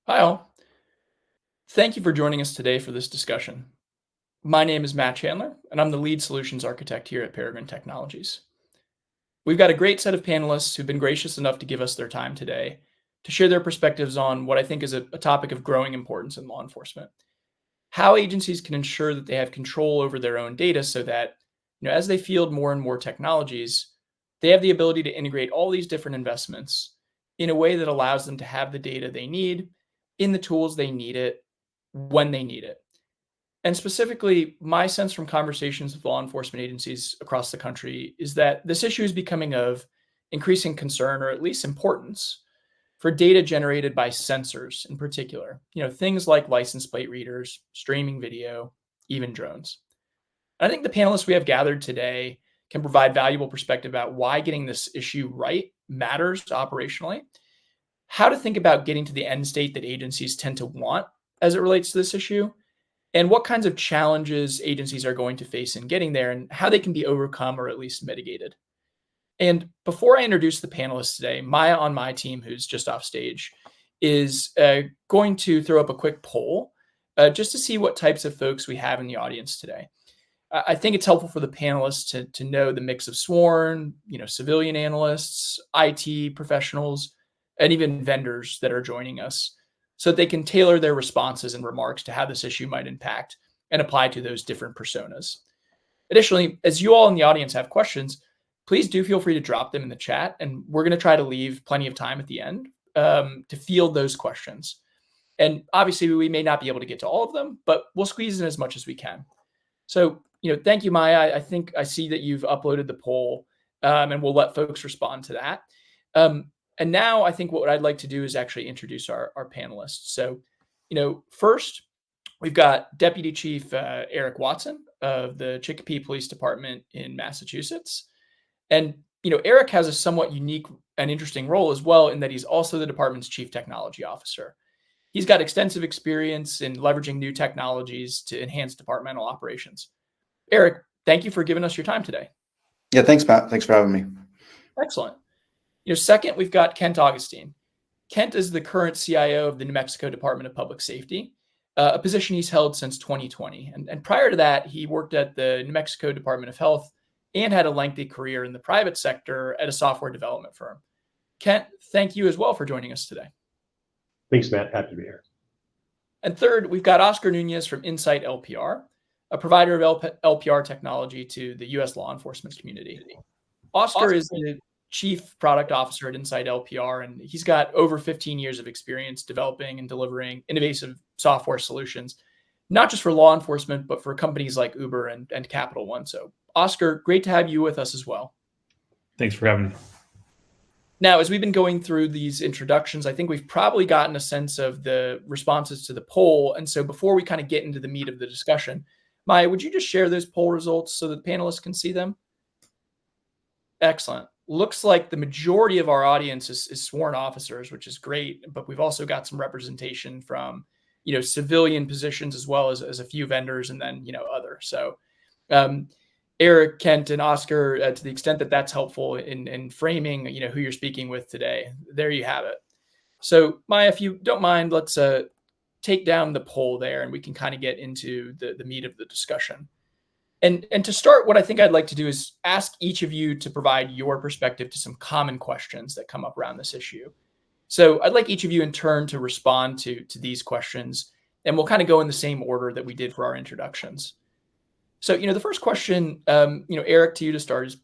Hi all. Thank you for joining us today for this discussion. My name is Matt Chandler, and I'm the lead solutions architect here at Peregrine Technologies. We've got a great set of panelists who've been gracious enough to give us their time today to share their perspectives on what I think is a topic of growing importance in law enforcement. How agencies can ensure that they have control over their own data so that, as they field more and more technologies, they have the ability to integrate all these different investments in a way that allows them to have the data they need in the tools they need it when they need it. And specifically, my sense from conversations with law enforcement agencies across the country is that this issue is becoming of increasing concern or at least importance for data generated by sensors in particular, things like license plate readers, streaming video, even drones. I think the panelists we have gathered today can provide valuable perspective about why getting this issue right matters operationally, how to think about getting to the end state that agencies tend to want as it relates to this issue, and what kinds of challenges agencies are going to face in getting there and how they can be overcome or at least mitigated. And before I introduce the panelists today, Maya on my team, who's just off stage, is going to throw up a quick poll just to see what types of folks we have in the audience today. I think it's helpful for the panelists to know the mix of sworn, civilian analysts, IT professionals, and even vendors that are joining us so that they can tailor their responses and remarks to how this issue might impact and apply to those different personas. Additionally, as you all in the audience have questions, please do feel free to drop them in the chat, and we're going to try to leave plenty of time at the end to field those questions. And obviously, we may not be able to get to all of them, but we'll squeeze in as much as we can. So, thank you, Maya. I think I see that you've uploaded the poll, and we'll let folks respond to that. And now I think what I'd like to do is actually introduce our panelists. So, first, we've got Deputy Chief Eric Watson of the Chicopee Police Department in Massachusetts. And, Eric has a somewhat unique and interesting role as well in that he's also the department's Chief Technology Officer. He's got extensive experience in leveraging new technologies to enhance departmental operations. Eric, thank you for giving us your time today. Yeah, thanks, Matt. Thanks for having me. Excellent. Second, we've got Kent Augustine. Kent is the current CIO of the New Mexico Department of Public Safety, a position he's held since 2020. And prior to that, he worked at the New Mexico Department of Health and had a lengthy career in the private sector at a software development firm. Kent, thank you as well for joining us today. Thanks, Matt. Happy to be here. And third, we've got Oscar Nunez from Insight LPR, a provider of LPR technology to the U.S. law enforcement community. Oscar is the Chief Product Officer at Insight LPR, and he's got over 15 years of experience developing and delivering innovative software solutions, not just for law enforcement, but for companies like Uber and Capital One. So, Oscar, great to have you with us as well. Thanks for having me. Now, as we've been going through these introductions, I think we've probably gotten a sense of the responses to the poll. And so before we kind of get into the meat of the discussion, Maya, would you just share those poll results so that the panelists can see them? Excellent. Looks like the majority of our audience is sworn officers, which is great. But we've also got some representation from, civilian positions as well as a few vendors and then, others. So Eric, Kent, and Oscar, to the extent that that's helpful in framing, who you're speaking with today, there you have it. So Maya, if you don't mind, let's take down the poll there and we can kind of get into the meat of the discussion. And to start, what I think I'd like to do is ask each of you to provide your perspective to some common questions that come up around this issue. So I'd like each of you in turn to respond to these questions, and we'll kind of go in the same order that we did for our introductions. So, the first question, Eric, to you to start is,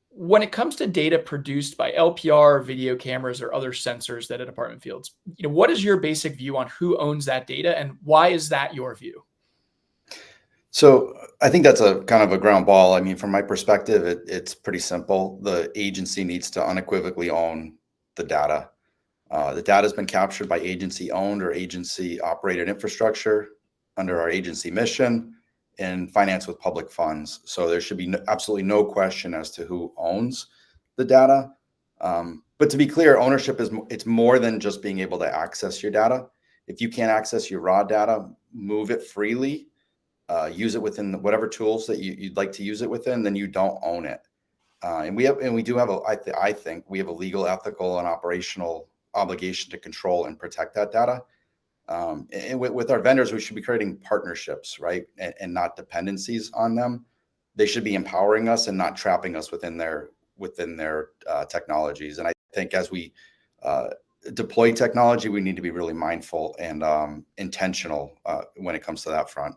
when it comes to data produced by LPR, video cameras, or other sensors that a department fields, what is your basic view on who owns that data and why is that your view? So I think that's a kind of a ground ball. I mean, from my perspective, it's pretty simple. The agency needs to unequivocally own the data. The data has been captured by agency owned or agency operated infrastructure under our agency mission and financed with public funds. So there should be absolutely no question as to who owns the data. But to be clear, ownership it's more than just being able to access your data. If you can't access your raw data, move it freely. Use it within whatever tools that you'd like to use it within, then you don't own it. I think we have a legal, ethical, and operational obligation to control and protect that data. And with our vendors, we should be creating partnerships, right? And not dependencies on them. They should be empowering us and not trapping us within their technologies. And I think as we deploy technology, we need to be really mindful and intentional when it comes to that front.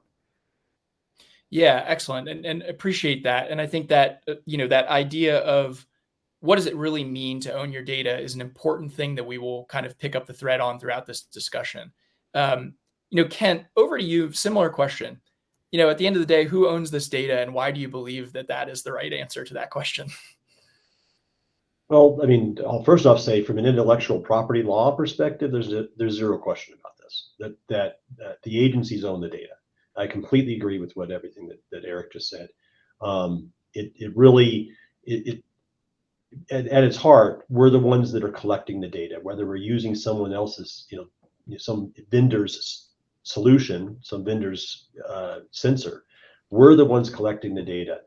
Yeah, excellent, and appreciate that. And I think that that idea of what does it really mean to own your data is an important thing that we will kind of pick up the thread on throughout this discussion. Kent, over to you. Similar question. At the end of the day, who owns this data, and why do you believe that that is the right answer to that question? Well, I mean, I'll first off say from an intellectual property law perspective, there's zero question about this, that the agencies own the data. I completely agree with everything that Eric just said. At its heart, we're the ones that are collecting the data, whether we're using someone else's, some vendor's solution, some vendor's sensor. We're the ones collecting the data,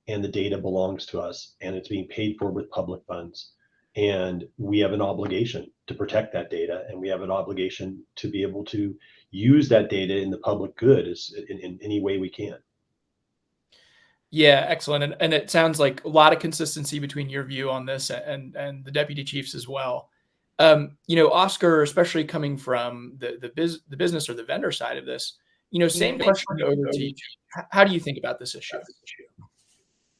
and the data belongs to us, and it's being paid for with public funds. And we have an obligation to protect that data, and we have an obligation to be able to use that data in the public good in any way we can. Yeah, excellent. And it sounds like a lot of consistency between your view on this and the deputy chiefs as well. Oscar, especially coming from the business or the vendor side of this, same question over to you. How do you think about this issue?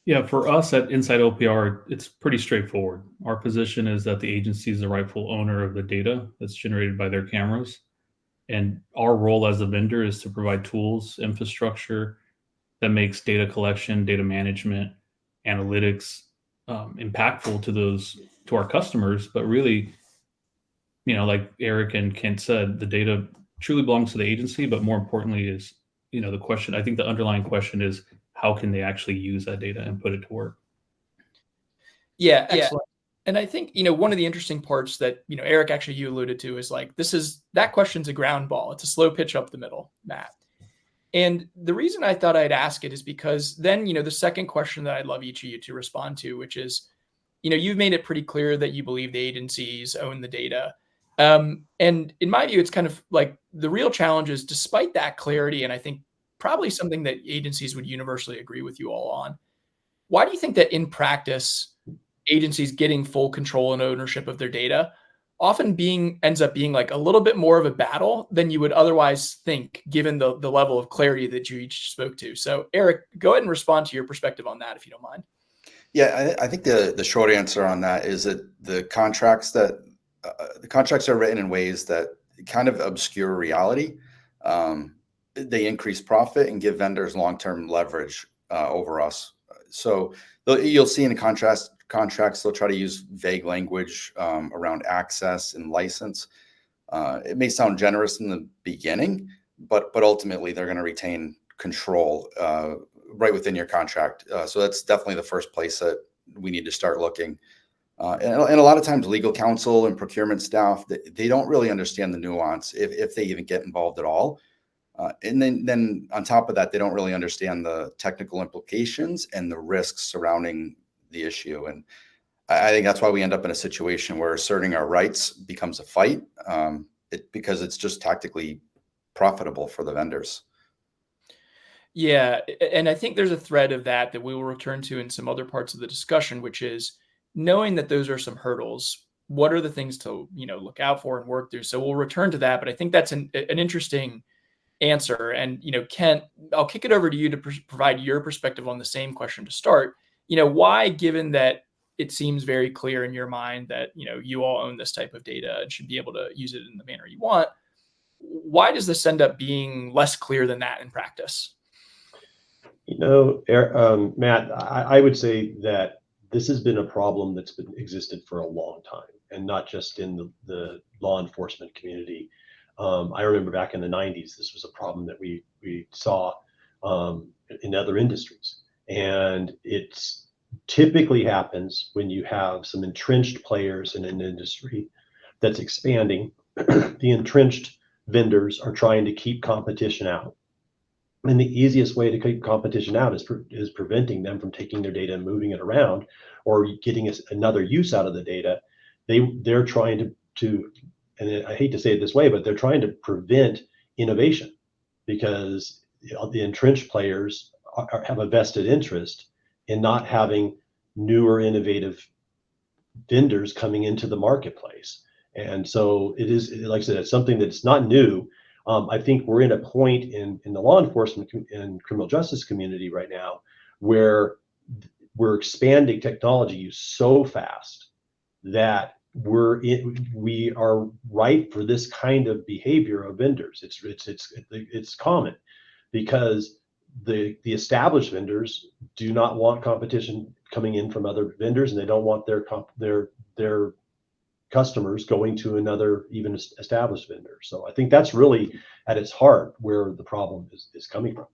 Yeah, for us at Inside OPR, it's pretty straightforward. Our position is that the agency is the rightful owner of the data that's generated by their cameras. And our role as a vendor is to provide tools, infrastructure that makes data collection, data management, analytics impactful to our customers. But really, like Eric and Kent said, the data truly belongs to the agency. But more importantly is, the question, I think the underlying question is, how can they actually use that data and put it to work? Yeah, excellent. And I think, one of the interesting parts that, Eric, actually you alluded to is like, that question's a ground ball. It's a slow pitch up the middle, Matt. And the reason I thought I'd ask it is because then, the second question that I'd love each of you to respond to, which is, you've made it pretty clear that you believe the agencies own the data. And in my view, it's kind of like the real challenge is despite that clarity, and I think probably something that agencies would universally agree with you all on, why do you think that in practice, agencies getting full control and ownership of their data often ends up being like a little bit more of a battle than you would otherwise think, given the level of clarity that you each spoke to? So Eric, go ahead and respond to your perspective on that, if you don't mind. Yeah, I think the short answer on that is that the contracts are written in ways that kind of obscure reality. They increase profit and give vendors long-term leverage over us. So you'll see in contracts, they'll try to use vague language around access and license. It may sound generous in the beginning, but ultimately they're going to retain control right within your contract. So that's definitely the first place that we need to start looking. And a lot of times legal counsel and procurement staff, they don't really understand the nuance if they even get involved at all. And then on top of that, they don't really understand the technical implications and the risks surrounding the issue. And I think that's why we end up in a situation where asserting our rights becomes a fight because it's just tactically profitable for the vendors. Yeah, and I think there's a thread of that we will return to in some other parts of the discussion, which is knowing that those are some hurdles. What are the things to look out for and work through? So we'll return to that, but I think that's an interesting answer. And Kent, I'll kick it over to you to provide your perspective on the same question to start. Why, given that it seems very clear in your mind that you all own this type of data and should be able to use it in the manner you want, why does this end up being less clear than that in practice? Matt, I would say that this has been a problem that's existed for a long time, and not just in the law enforcement community. I remember back in the 90s, this was a problem that we saw in other industries. And it's typically happens when you have some entrenched players in an industry that's expanding. The entrenched vendors are trying to keep competition out. And the easiest way to keep competition out is preventing them from taking their data and moving it around or getting another use out of the data. They're trying to and I hate to say it this way, but they're trying to prevent innovation because the entrenched players have a vested interest in not having newer, innovative vendors coming into the marketplace. And so it is, like I said, it's something that's not new. I think we're in a point in the law enforcement and criminal justice community right now where we're expanding technology use so fast that we are ripe for this kind of behavior of vendors. It's common because the established vendors do not want competition coming in from other vendors, and they don't want their customers going to another even established vendor. So I think that's really at its heart where the problem is coming from.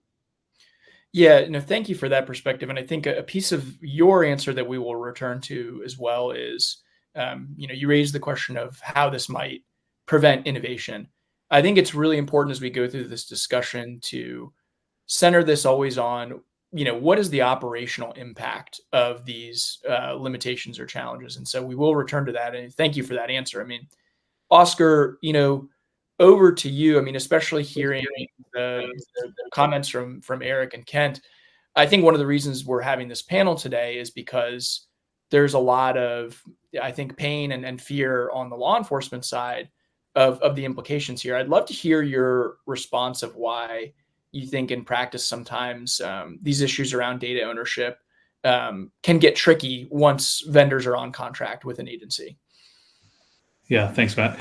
Yeah, no, thank you for that perspective. And I think a piece of your answer that we will return to as well is, you raised the question of how this might prevent innovation. I think it's really important as we go through this discussion to center this always on, what is the operational impact of these limitations or challenges? And so we will return to that. And thank you for that answer. I mean, Oscar, over to you. I mean, especially hearing the comments from Eric and Kent. I think one of the reasons we're having this panel today is because there's a lot of, I think, pain and fear on the law enforcement side of the implications here. I'd love to hear your response of why you think in practice sometimes these issues around data ownership can get tricky once vendors are on contract with an agency. Yeah, thanks, Matt.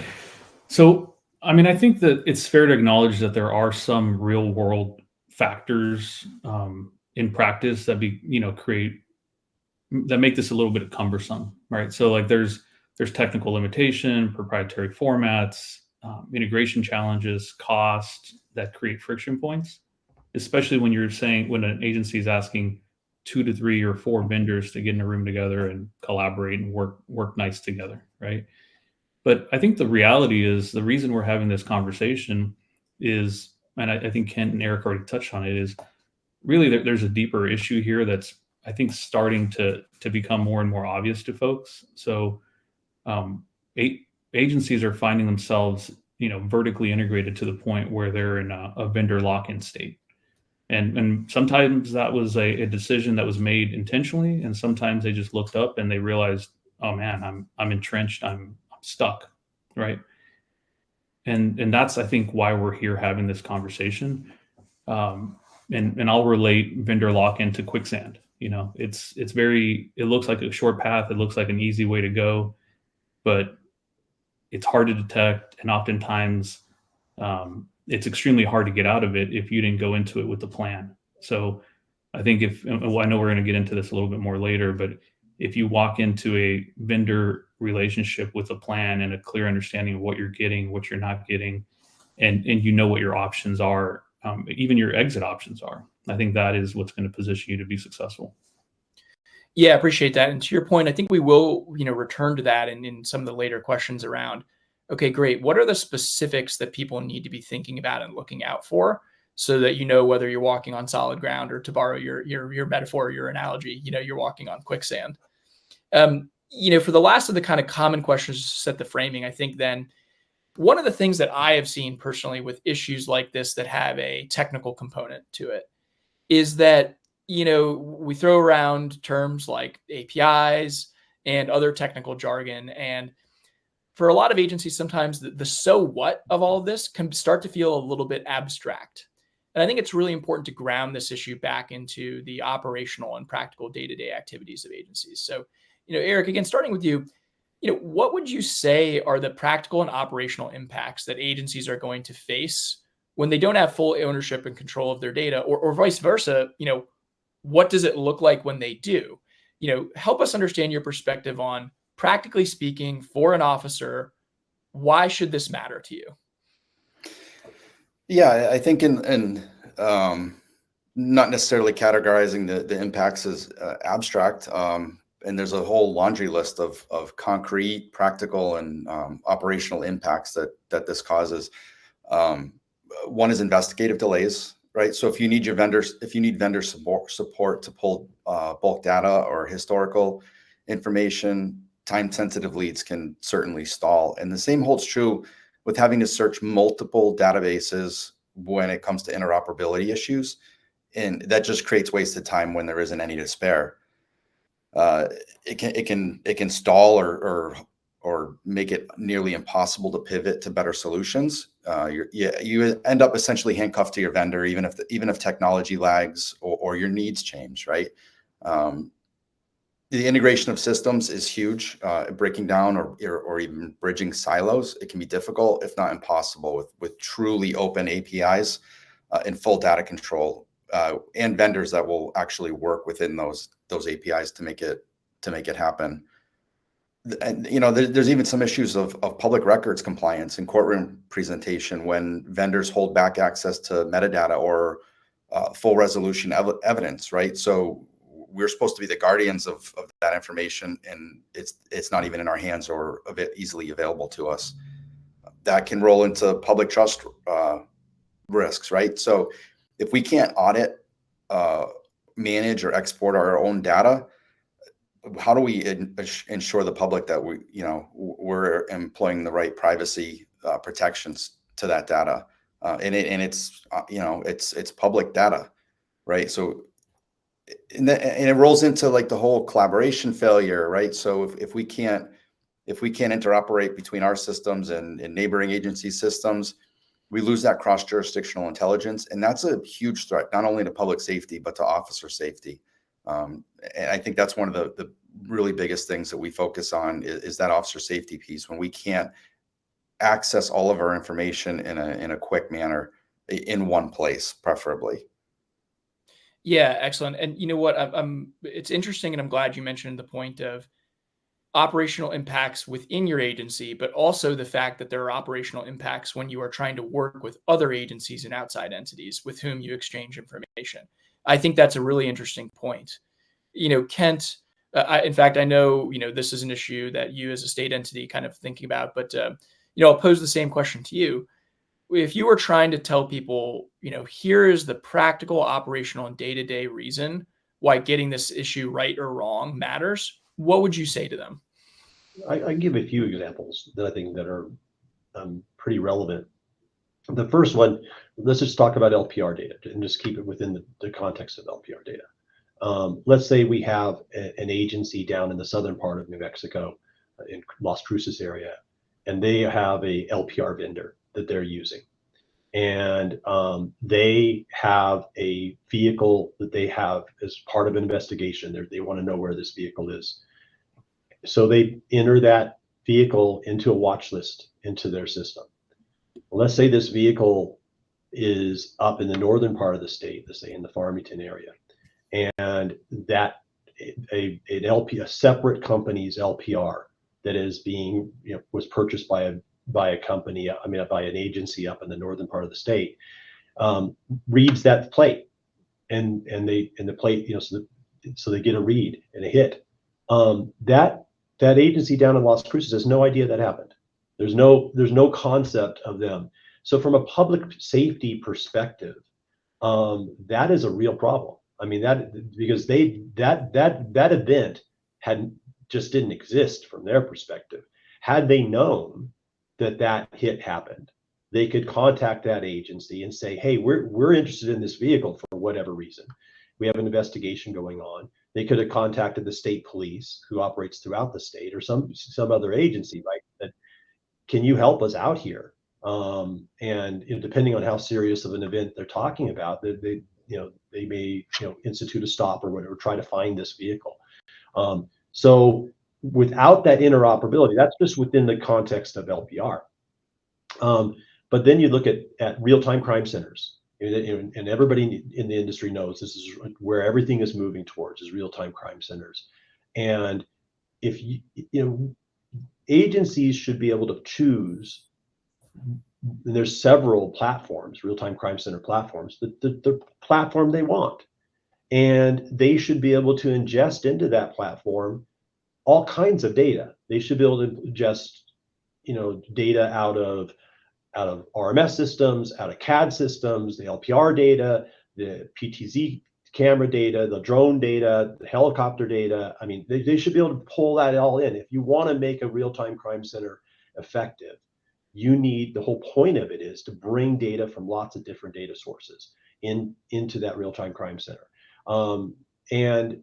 So, I mean, I think that it's fair to acknowledge that there are some real world factors in practice that make this a little bit cumbersome, right? So, like, there's technical limitation, proprietary formats, integration challenges, cost that create friction points, especially when an agency is asking 2 to 3 or 4 vendors to get in a room together and collaborate and work nice together, right? But I think the reality is the reason we're having this conversation is, and I think Kent and Eric already touched on it, is really there's a deeper issue here that's, I think, starting to become more and more obvious to folks. So agencies are finding themselves, vertically integrated to the point where they're in a vendor lock-in state. And sometimes that was a decision that was made intentionally, and sometimes they just looked up and they realized, oh man, I'm entrenched, I'm stuck, right? And that's, I think, why we're here having this conversation. And I'll relate vendor lock-in to quicksand. It looks like a short path, it looks like an easy way to go, but it's hard to detect, and oftentimes it's extremely hard to get out of it if you didn't go into it with a plan. So I think I know we're going to get into this a little bit more later, but if you walk into a vendor relationship with a plan and a clear understanding of what you're getting, what you're not getting, and what your options are, even your exit options are, I think that is what's going to position you to be successful. Yeah, I appreciate that. And to your point, I think we will, return to that in some of the later questions around, okay, great. What are the specifics that people need to be thinking about and looking out for so that whether you're walking on solid ground, or to borrow your metaphor, your analogy, you're walking on quicksand. For the last of the kind of common questions to set the framing, I think then one of the things that I have seen personally with issues like this that have a technical component to it is that, we throw around terms like APIs and other technical jargon. And for a lot of agencies, sometimes the so what of all of this can start to feel a little bit abstract. And I think it's really important to ground this issue back into the operational and practical day-to-day activities of agencies. So, Eric, again, starting with you, what would you say are the practical and operational impacts that agencies are going to face when they don't have full ownership and control of their data, or vice versa? What does it look like when they do? Help us understand your perspective on, practically speaking, for an officer, why should this matter to you? Yeah, I think in not necessarily categorizing the impacts as abstract, and there's a whole laundry list of concrete, practical, and operational impacts that this causes. One is investigative delays, right? So if you need vendor support to pull bulk data or historical information, time-sensitive leads can certainly stall. And the same holds true with having to search multiple databases when it comes to interoperability issues. And that just creates wasted time when there isn't any to spare. It can stall or make it nearly impossible to pivot to better solutions. You end up essentially handcuffed to your vendor, even if technology lags or your needs change, right? The integration of systems is huge. Breaking down or even bridging silos, it can be difficult, if not impossible, with truly open APIs and full data control, and vendors that will actually work within those APIs to make it happen. And there's even some issues of public records compliance and courtroom presentation when vendors hold back access to metadata or full resolution evidence, right? So we're supposed to be the guardians of that information, and it's not even in our hands or easily available to us. That can roll into public trust risks, right? So if we can't audit, manage, or export our own data, how do we ensure the public that we're employing the right privacy protections to that data? And it's public data, right? So and it rolls into like the whole collaboration failure, right? So if we can't interoperate between our systems and neighboring agency systems, we lose that cross-jurisdictional intelligence, and that's a huge threat not only to public safety but to officer safety. And I think that's one of the really biggest things that we focus on is that officer safety piece, when we can't access all of our information in a quick manner in one place, preferably. Yeah, excellent. And you know what? It's interesting, and I'm glad you mentioned the point of operational impacts within your agency, but also the fact that there are operational impacts when you are trying to work with other agencies and outside entities with whom you exchange information. I think that's a really interesting point. Kent, in fact, I know, this is an issue that you as a state entity kind of thinking about, but, I'll pose the same question to you. If you were trying to tell people, here is the practical, operational, and day-to-day reason why getting this issue right or wrong matters, what would you say to them? I give a few examples that I think that are pretty relevant. The first one, let's just talk about LPR data and just keep it within the context of LPR data. Let's say we have an agency down in the southern part of New Mexico, in Las Cruces area, and they have a LPR vendor that they're using. And they have a vehicle that they have as part of an investigation. They want to know where this vehicle is. So they enter that vehicle into a watch list into their system. Let's say this vehicle is up in the northern part of the state, let's say in the Farmington area, and that a separate company's LPR that is being, was purchased by a company, by an agency up in the northern part of the state, reads that plate, and the plate, so they get a read and a hit. That agency down in Las Cruces has no idea that happened. There's no concept of them. So from a public safety perspective, that is a real problem. Because that event just didn't exist from their perspective. Had they known that hit happened, they could contact that agency and say, hey, we're interested in this vehicle for whatever reason. We have an investigation going on. They could have contacted the state police, who operates throughout the state, or some other agency, right? That, can you help us out here? And depending on how serious of an event they're talking about, they may institute a stop or whatever, try to find this vehicle. So without that interoperability, that's just within the context of LPR. But then you look at real-time crime centers, and everybody in the industry knows this is where everything is moving towards, is real-time crime centers. And if agencies should be able to choose, and there's several platforms, real-time crime center platforms, the platform they want. And they should be able to ingest into that platform all kinds of data. They should be able to ingest, data out of RMS systems, out of CAD systems, the LPR data, the PTZ camera data, the drone data, the helicopter data. They should be able to pull that all in. If you want to make a real-time crime center effective, the whole point of it is to bring data from lots of different data sources into that real-time crime center. And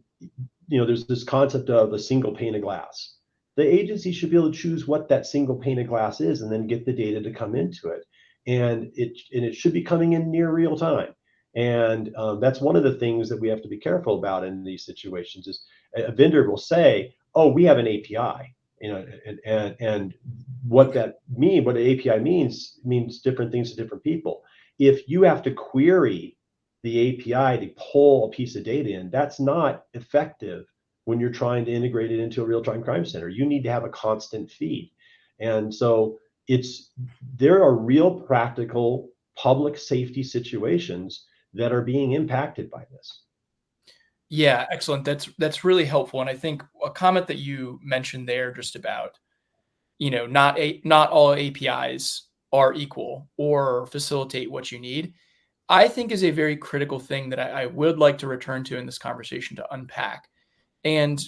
there's this concept of a single pane of glass. The agency should be able to choose what that single pane of glass is and then get the data to come into it. And it should be coming in near real time. And that's one of the things that we have to be careful about in these situations is a vendor will say, oh, we have an API, and what an API means different things to different people. If you have to query the API to pull a piece of data in, that's not effective when you're trying to integrate it into a real-time crime center. You need to have a constant feed. And so there are real practical public safety situations that are being impacted by this. Yeah, excellent. That's really helpful. And I think a comment that you mentioned there just about, not all APIs are equal or facilitate what you need, I think is a very critical thing that I would like to return to in this conversation to unpack. And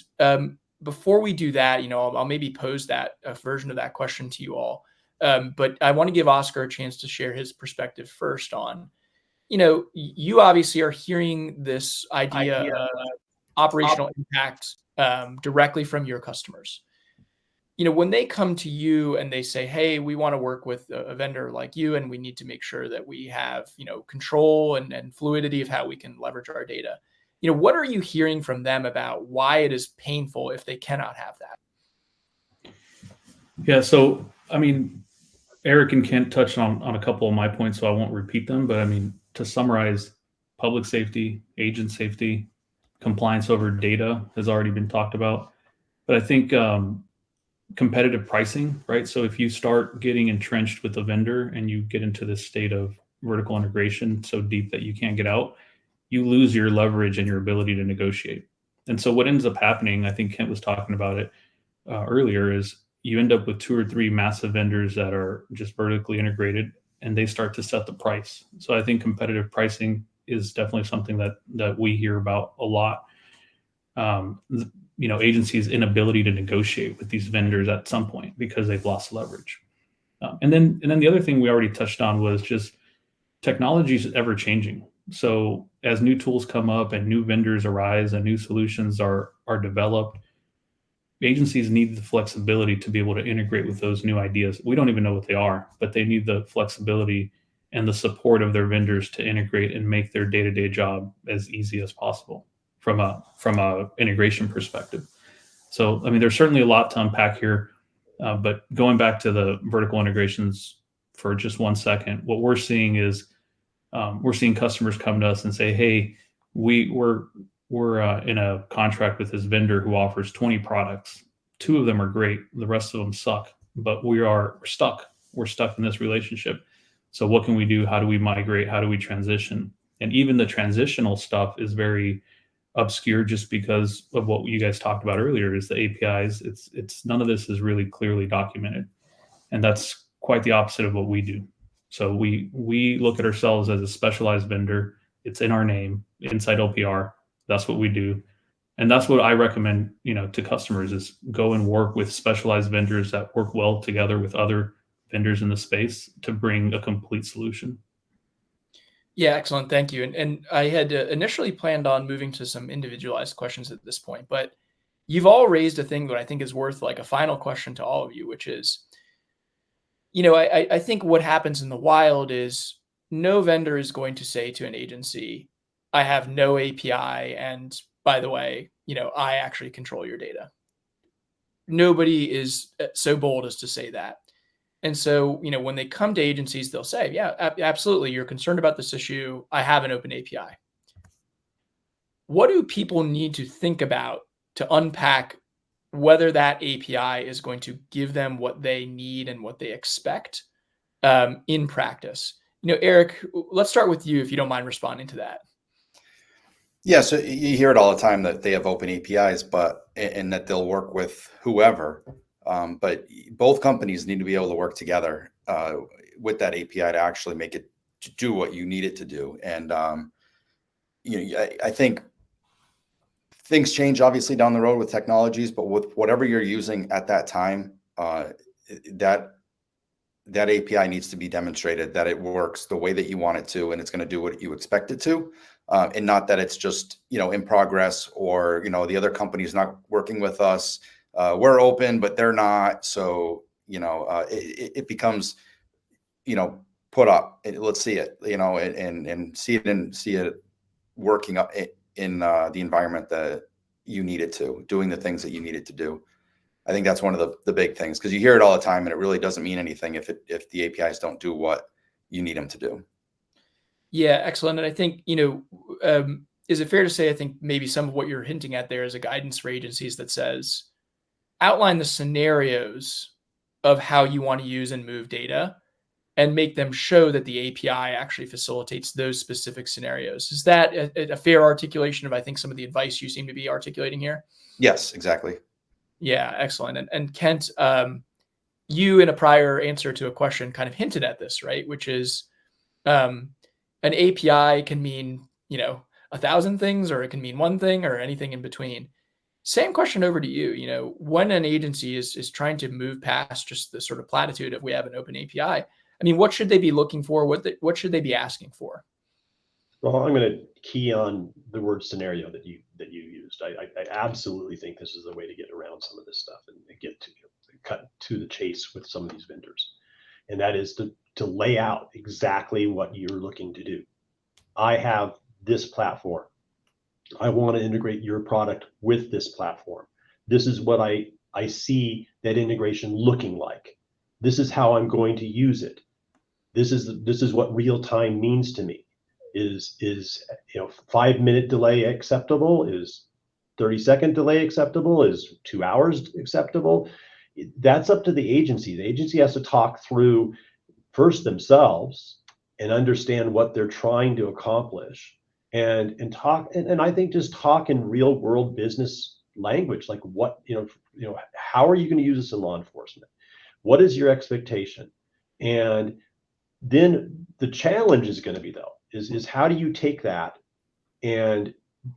before we do that, I'll maybe pose a version of that question to you all. But I want to give Oscar a chance to share his perspective first on, you obviously are hearing this idea of operational impact directly from your customers. When they come to you and they say, hey, we want to work with a vendor like you, and we need to make sure that we have, control and fluidity of how we can leverage our data. What are you hearing from them about why it is painful if they cannot have that? Yeah. So, Eric and Kent touched on a couple of my points, so I won't repeat them. But to summarize, public safety, agent safety, compliance over data has already been talked about. But I think competitive pricing, right? So if you start getting entrenched with a vendor and you get into this state of vertical integration so deep that you can't get out, you lose your leverage and your ability to negotiate. And so what ends up happening, I think Kent was talking about it earlier, is you end up with 2 or 3 massive vendors that are just vertically integrated, and they start to set the price. So I think competitive pricing is definitely something that we hear about a lot. Agencies' inability to negotiate with these vendors at some point because they've lost leverage. And then the other thing we already touched on was just technology is ever changing. So as new tools come up and new vendors arise and new solutions are developed, agencies need the flexibility to be able to integrate with those new ideas. We don't even know what they are, but they need the flexibility and the support of their vendors to integrate and make their day-to-day job as easy as possible from a integration perspective. So, there's certainly a lot to unpack here, but going back to the vertical integrations for just 1 second, what we're seeing is we're seeing customers come to us and say, hey, we're in a contract with this vendor who offers 20 products. 2 of them are great. The rest of them suck, but we're stuck. We're stuck in this relationship. So what can we do? How do we migrate? How do we transition? And even the transitional stuff is very obscure just because of what you guys talked about earlier is the APIs. It's none of this is really clearly documented. And that's quite the opposite of what we do. So we look at ourselves as a specialized vendor. It's in our name, inside LPR. That's what we do. And that's what I recommend, to customers is go and work with specialized vendors that work well together with other vendors in the space to bring a complete solution. Yeah, excellent. Thank you. And I had initially planned on moving to some individualized questions at this point, but you've all raised a thing that I think is worth like a final question to all of you, which is, I think what happens in the wild is no vendor is going to say to an agency, I have no API. And by the way, I actually control your data. Nobody is so bold as to say that. And so, when they come to agencies, they'll say, yeah, absolutely. You're concerned about this issue. I have an open API. What do people need to think about to unpack whether that API is going to give them what they need and what they expect in practice? Eric, let's start with you if you don't mind responding to that. Yeah, so you hear it all the time that they have open APIs, and that they'll work with whoever. But both companies need to be able to work together with that API to actually make it to do what you need it to do. And I think things change obviously down the road with technologies, but with whatever you're using at that time, that that API needs to be demonstrated that it works the way that you want it to, and it's going to do what you expect it to, and not that it's just, in progress, or, the other company's not working with us. We're open, but they're not. So, it becomes, put up, let's see it, and see it working up in the environment that you need it to, doing the things that you need it to do. I think that's one of the big things, because you hear it all the time, and it really doesn't mean anything if the APIs don't do what you need them to do. Yeah, excellent. And I think, is it fair to say, I think maybe some of what you're hinting at there is a guidance for agencies that says, outline the scenarios of how you want to use and move data, and make them show that the API actually facilitates those specific scenarios. Is that a fair articulation of, I think, some of the advice you seem to be articulating here? Yes, exactly. Yeah, excellent. And Kent, you in a prior answer to a question kind of hinted at this, right? Which is an API can mean, 1,000 things, or it can mean one thing, or anything in between. Same question over to you. When an agency is trying to move past just the sort of platitude of we have an open API, I mean, what should they be looking for? What should they be asking for? Well, I'm going to key on the word scenario that you used. I absolutely think this is the way to get around some of this stuff and get to cut to the chase with some of these vendors, and that is to lay out exactly what you're looking to do. I have this platform. I want to integrate your product with this platform. This is what I see that integration looking like. This is how I'm going to use it. This is what real time means to me. Is 5-minute delay acceptable? Is 30-second delay acceptable? Is 2 hours acceptable? That's up to the agency. The agency has to talk through first themselves and understand what they're trying to accomplish, and talk, and I think just talk in real world business language, like what, how are you going to use this in law enforcement? What is your expectation? And then the challenge is going to be, though, is how do you take that, and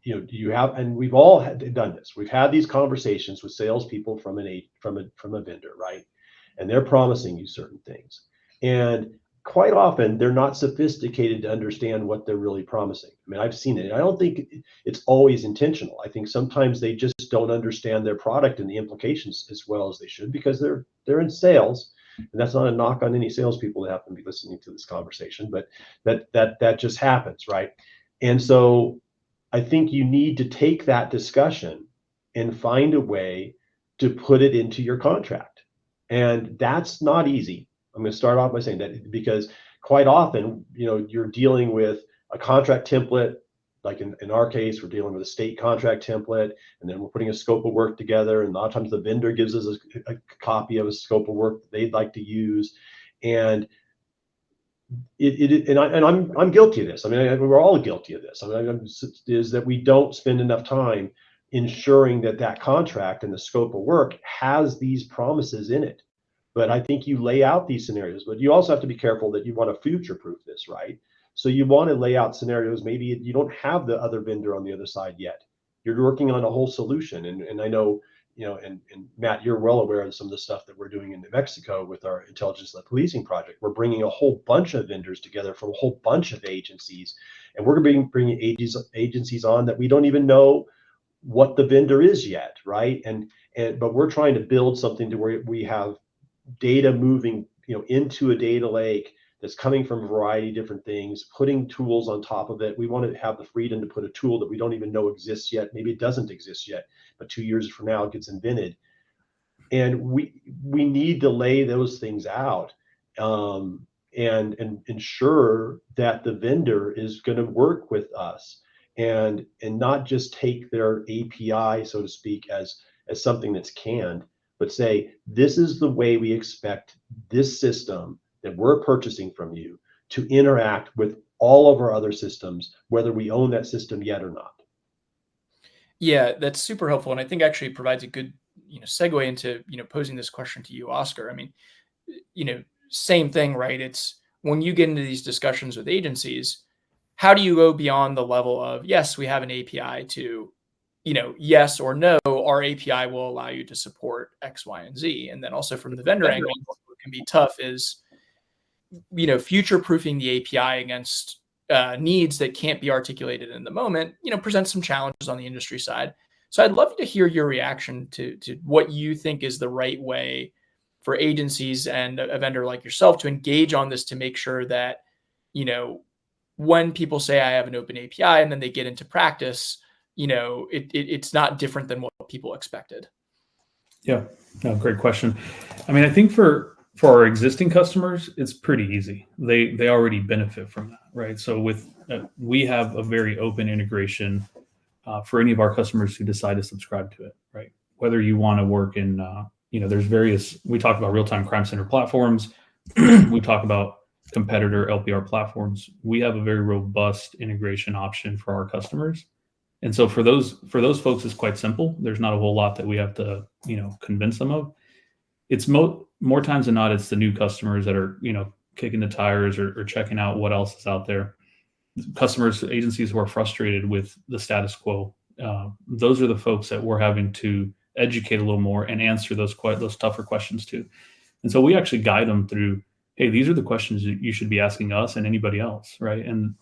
and we've all done this. We've had these conversations with salespeople from a vendor, right? And they're promising you certain things, and quite often they're not sophisticated to understand what they're really promising. I mean, I've seen it. I don't think it's always intentional. I think sometimes they just don't understand their product and the implications as well as they should, because they're in sales. And that's not a knock on any salespeople that happen to be listening to this conversation, but that just happens, right? And so I think you need to take that discussion and find a way to put it into your contract. And that's not easy. I'm going to start off by saying that, because quite often, you're dealing with a contract template. Like in our case, we're dealing with a state contract template, and then we're putting a scope of work together. And a lot of times the vendor gives us a copy of a scope of work that they'd like to use. And I'm guilty of this. I mean, we're all guilty of this. I mean, is that we don't spend enough time ensuring that contract and the scope of work has these promises in it. But I think you lay out these scenarios, but you also have to be careful that you want to future-proof this, right? So you want to lay out scenarios. Maybe you don't have the other vendor on the other side yet. You're working on a whole solution. And I know, and Matt, you're well aware of some of the stuff that we're doing in New Mexico with our intelligence-led policing project. We're bringing a whole bunch of vendors together from a whole bunch of agencies, and we're going to be bringing agencies on that we don't even know what the vendor is yet, right? But we're trying to build something to where we have data moving, into a data lake that's coming from a variety of different things, putting tools on top of it. We want to have the freedom to put a tool that we don't even know exists yet. Maybe it doesn't exist yet, but 2 years from now it gets invented. And we need to lay those things out, and ensure that the vendor is going to work with us, and not just take their API, so to speak, as something that's canned, but say, this is the way we expect this system that we're purchasing from you to interact with all of our other systems, whether we own that system yet or not. Yeah, that's super helpful. And I think actually provides a good, segue into, posing this question to you, Oscar. I mean, same thing, right? It's when you get into these discussions with agencies, how do you go beyond the level of, yes, we have an API, to, yes or no, our API will allow you to support X, Y, and Z. And then also from the vendor angle, what can be tough is, future proofing the API against needs that can't be articulated in the moment, presents some challenges on the industry side. So I'd love to hear your reaction to what you think is the right way for agencies and a vendor like yourself to engage on this, to make sure that, when people say I have an open API and then they get into practice, it's not different than what people expected. Yeah, no, great question. I mean, I think for our existing customers, it's pretty easy. They already benefit from that, right? So we have a very open integration for any of our customers who decide to subscribe to it, right? Whether you want to work in, there's various. We talk about real-time crime center platforms. We talk about competitor LPR platforms. We have a very robust integration option for our customers. And so for those folks, it's quite simple. There's not a whole lot that we have to, convince them of. It's more times than not, it's the new customers that are, kicking the tires or checking out what else is out there. Customers, agencies who are frustrated with the status quo. Those are the folks that we're having to educate a little more and answer those tougher questions to. And so we actually guide them through, hey, these are the questions that you should be asking us and anybody else, right? And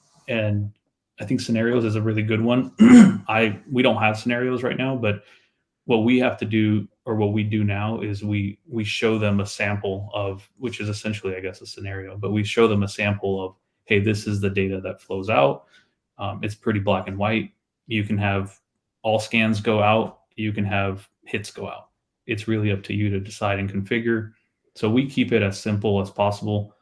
I think scenarios is a really good one. We don't have scenarios right now, but what we have to do, or what we do now, is we show them a sample of, which is essentially, I guess, a scenario, but we show them a sample of, hey, this is the data that flows out. It's pretty black and white. You can have all scans go out. You can have hits go out. It's really up to you to decide and configure. So we keep it as simple as possible.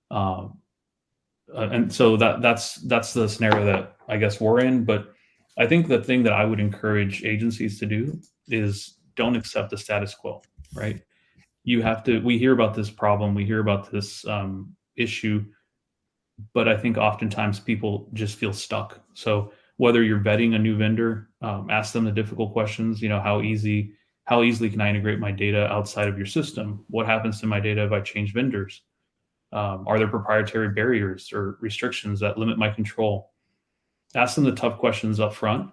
And so that's the scenario that I guess we're in. But I think the thing that I would encourage agencies to do is don't accept the status quo, right? We hear about this problem, we hear about this issue, but I think oftentimes people just feel stuck. So whether you're vetting a new vendor, ask them the difficult questions, how easily can I integrate my data outside of your system? What happens to my data if I change vendors? Are there proprietary barriers or restrictions that limit my control? Ask them the tough questions up front.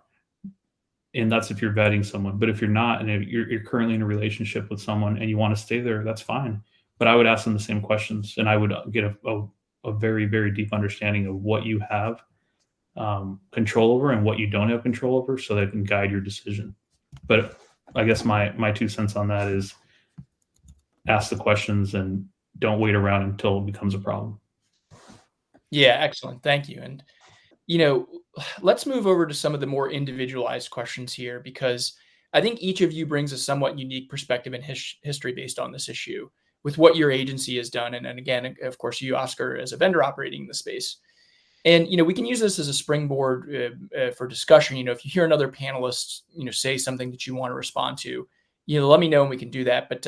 And that's if you're vetting someone. But if you're not, and if you're currently in a relationship with someone and you want to stay there, that's fine. But I would ask them the same questions, and I would get a very, very deep understanding of what you have control over and what you don't have control over, so that it can guide your decision. But I guess my 2 cents on that is ask the questions and don't wait around until it becomes a problem. Yeah, excellent. Thank you. And, let's move over to some of the more individualized questions here, because I think each of you brings a somewhat unique perspective and history based on this issue with what your agency has done. And again, of course, you, Oscar, as a vendor operating in the space. And, we can use this as a springboard for discussion. If you hear another panelist, say something that you want to respond to, let me know and we can do that. But,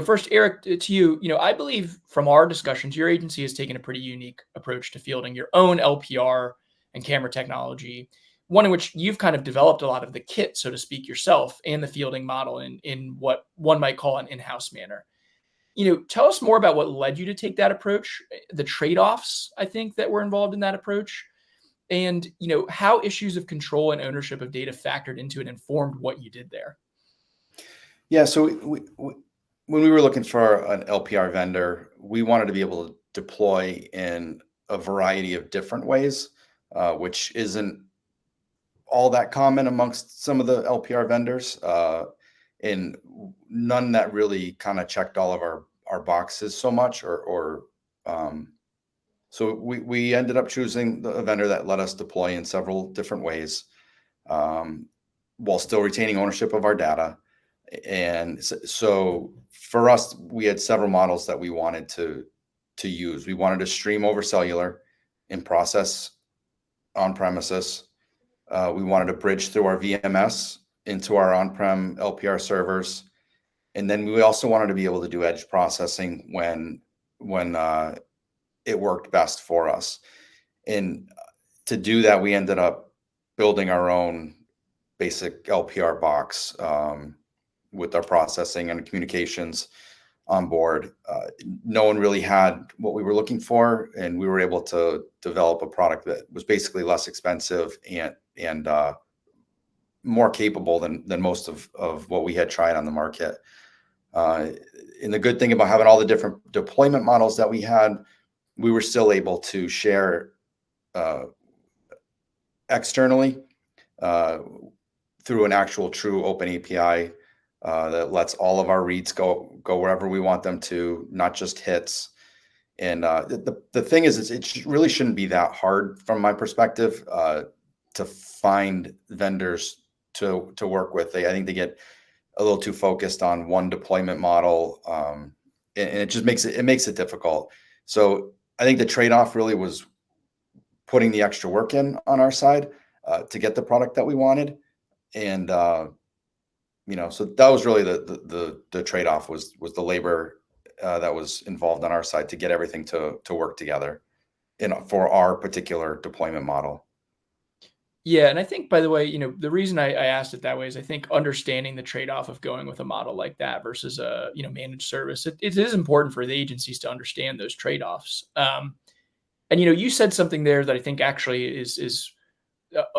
first, Eric, to you, I believe from our discussions, your agency has taken a pretty unique approach to fielding your own LPR and camera technology, one in which you've kind of developed a lot of the kit, so to speak, yourself, and the fielding model in what one might call an in-house manner. Tell us more about what led you to take that approach, the trade-offs, I think, that were involved in that approach, and, how issues of control and ownership of data factored into and informed what you did there. Yeah, so when we were looking for an LPR vendor, we wanted to be able to deploy in a variety of different ways, which isn't all that common amongst some of the LPR vendors, and none that really kind of checked all of our boxes so much, so we ended up choosing a vendor that let us deploy in several different ways, while still retaining ownership of our data. And so for us, we had several models that we wanted to use. We wanted to stream over cellular and process on premises. We wanted to bridge through our VMS into our on-prem LPR servers. And then we also wanted to be able to do edge processing when it worked best for us. And to do that, we ended up building our own basic LPR box, with our processing and communications on board. No one really had what we were looking for, and we were able to develop a product that was basically less expensive and more capable than most of what we had tried on the market. And the good thing about having all the different deployment models that we had, we were still able to share externally through an actual true open API that lets all of our reads go wherever we want them to, not just hits. And the thing is it really shouldn't be that hard from my perspective to find vendors to work with. I think they get a little too focused on one deployment model, and it just makes it difficult. So I think the trade-off really was putting the extra work in on our side to get the product that we wanted, and so that was really the trade-off was the labor that was involved on our side to get everything to work together for our particular deployment model. Yeah, and I think, by the way, the reason I asked it that way is I think understanding the trade-off of going with a model like that versus a managed service, it is important for the agencies to understand those trade-offs. And you said something there that I think actually is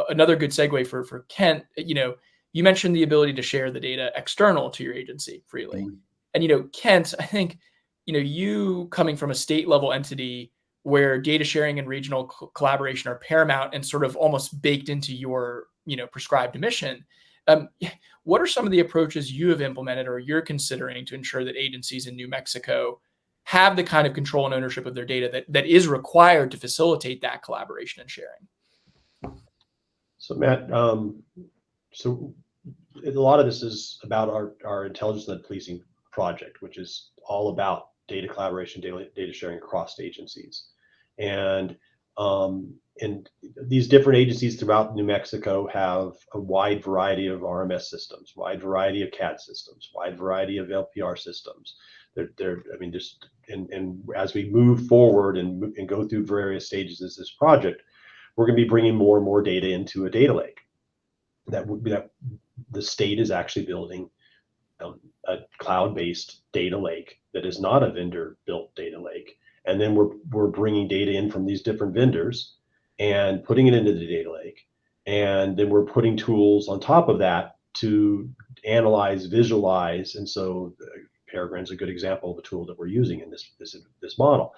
another good segue for Kent. You mentioned the ability to share the data external to your agency freely. Mhm. And Kent, I think you coming from a state level entity where data sharing and regional collaboration are paramount and sort of almost baked into your prescribed mission. What are some of the approaches you have implemented or you're considering to ensure that agencies in New Mexico have the kind of control and ownership of their data that is required to facilitate that collaboration and sharing? So Matt, so a lot of this is about our intelligence-led policing project, which is all about data collaboration, data sharing across agencies. And these different agencies throughout New Mexico have a wide variety of RMS systems, wide variety of CAD systems, wide variety of LPR systems. And as we move forward and go through various stages of this project, we're going to be bringing more and more data into a data lake that the state is actually building a cloud-based data lake that is not a vendor-built data lake. And then we're bringing data in from these different vendors and putting it into the data lake. And then we're putting tools on top of that to analyze, visualize. And so Peregrine's a good example of a tool that we're using in this model.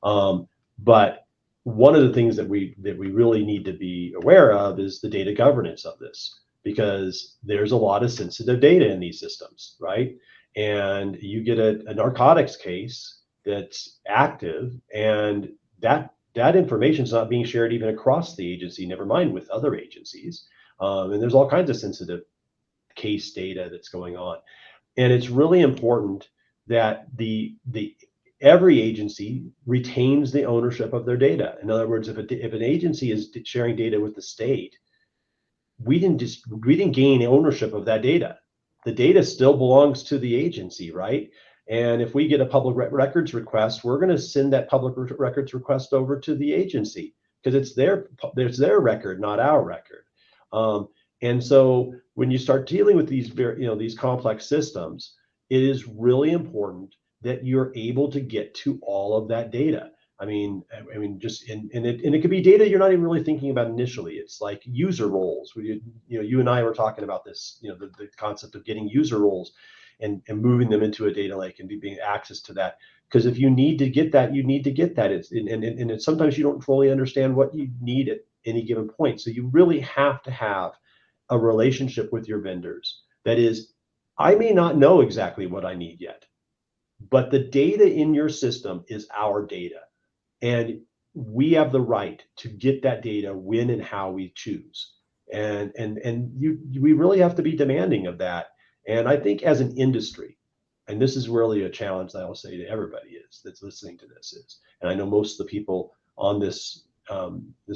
But one of the things that we really need to be aware of is the data governance of this, because there's a lot of sensitive data in these systems, right? And you get a narcotics case that's active, and that information is not being shared even across the agency, never mind with other agencies. And there's all kinds of sensitive case data that's going on. And it's really important that every agency retains the ownership of their data. In other words, if an agency is sharing data with the state, we didn't gain ownership of that data. The data still belongs to the agency, right? And if we get a public records request, we're going to send that public records request over to the agency because it's their record, not our record. And so when you start dealing with these complex systems, it is really important that you're able to get to all of that data. It could be data you're not even really thinking about initially. It's like user roles. You and I were talking about this, the concept of getting user roles and moving them into a data lake and being access to that. Because if you need to get that, you need to get that. It's sometimes you don't fully understand what you need at any given point. So you really have to have a relationship with your vendors. That is, I may not know exactly what I need yet, but the data in your system is our data. And we have the right to get that data when and how we choose. And we really have to be demanding of that. And I think as an industry, and this is really a challenge that I will say to everybody that's listening to this is, and I know most of the people on this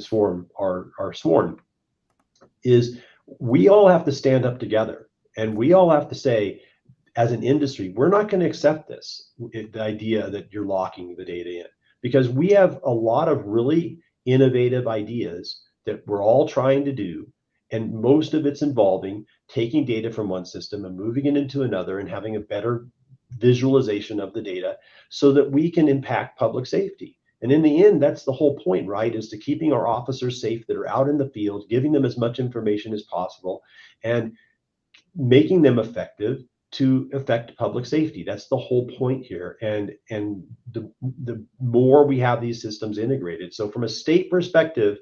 forum are sworn, is we all have to stand up together, and we all have to say, as an industry, we're not going to accept this, the idea that you're locking the data in, because we have a lot of really innovative ideas that we're all trying to do. And most of it's involving taking data from one system and moving it into another and having a better visualization of the data so that we can impact public safety. And in the end, that's the whole point, right? Is to keeping our officers safe that are out in the field, giving them as much information as possible and making them effective to affect public safety. That's the whole point here. And the more we have these systems integrated. So from a state perspective,